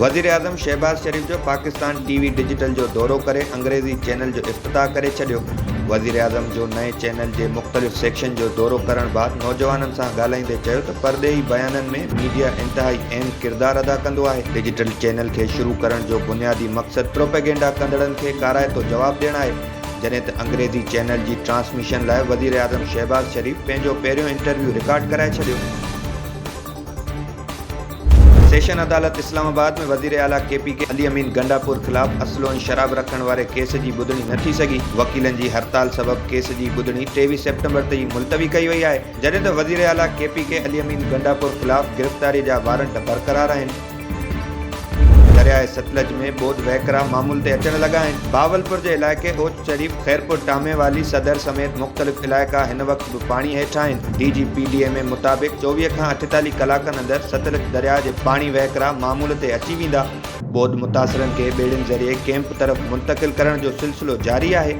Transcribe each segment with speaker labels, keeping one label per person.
Speaker 1: वज़ीर आज़म शहबाज शरीफ़ जो पाकिस्तान टीवी डिजिटल जो दौरो करे अंग्रेज़ी चैनल जो इफ्तिताह करे छॾियो। वज़ीर आज़म जो नए चैनल जे मुख़्तलिफ़ सेक्शन जो दौरो करण बाद नौजवाननि सां ॻाल्हाईंदे चयो त परदेही बयाननि में मीडिया इंतहाई अहम किरदारु अदा कंदो आहे। डिजिटल चैनल खे शुरू करण जो बुनियादी मक़सदु प्रोपेगेंडा कंदड़नि खे काराइतो जवाबु ॾियणु आहे, जॾहिं त अंग्रेज़ी चैनल जी ट्रांसमिशन लाइ वज़ीर आज़म शहबाज शरीफ़ पंहिंजो पहिरियों इंटरव्यू रिकॉर्ड कराए छॾियो। सेशन अदालत इस्लामाबाद में वज़ीर आला KP के अली अमीन गंडापुर ख़िलाफ़ असलो ऐं शराब रखण वारे केस जी ॿुधणी न थी सघी। वकीलनि जी हड़ताल सबबि केस जी ॿुधणी 23 सेप्टेम्बर ताईं मुलतवी कई वई आहे, जॾहिं त वज़ीर आला KP के अली अमीन गंडापुर ख़िलाफ़ गिरफ़्तारी जा वारंट बरक़रार आहिनि। दरियाए सतलज में ॿोध वहकिरा मामूल ते अचण लॻा आहिनि। बावलपुर जे इलाइक़े ओच शरीफ़ खैरपुर टामे वाली सदर समेत मुख़्तलिफ़ इलाइक़ा हिन वक़्तु बि पाणी हेठां आहिनि। DGPDA मुताबिक़ 24 खां 48 कलाकनि अंदरि सतलज दरिया जे पाणी वहकिरा मामूल ते अची वेंदा। ॿोध मुतासिरनि खे ॿेड़ियुनि ज़रिए कैंप तरफ़ मुंतक़िल करण जो सिलसिलो जारी आहे।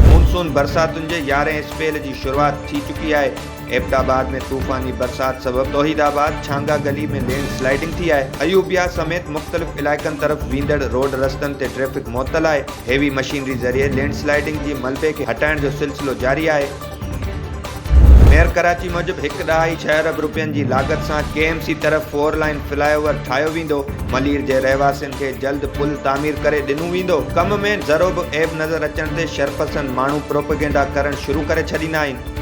Speaker 1: मानसून बरसातुनि जे 11हें स्पेल जी शुरूआति थी चुकी आहे। एबटाबाद में तूफ़ानी बरसात सबबि तौहीदाबाद छांगा गली में लैंड स्लाइडिंग थी आहे। अयूबिया समेत मुख़्तलिफ़ इलाइक़नि तरफ़ वेंदड़ रोड रस्तनि ते ट्रैफ़िक मुअत्तल आहे। हेवी मशीनरी ज़रिए लैंड स्लाइडिंग जी मलबे खे हटाइण जो सिलसिलो जारी आहे। मेयर कराची मूजिबि 1.6 अरब रुपयनि जी लागत सां KMC तरफ़ 4 लाइन फ्लाईओवर ठाहियो वेंदो। मलीर जे रहवासियुनि खे जल्द पुल तामीर करे ॾिनो वेंदो। कम में ज़रो बि ऐब नज़र अचण ते शरपसंद माण्हू प्रोपेगेंडा करणु शुरू करे छॾींदा आहिनि।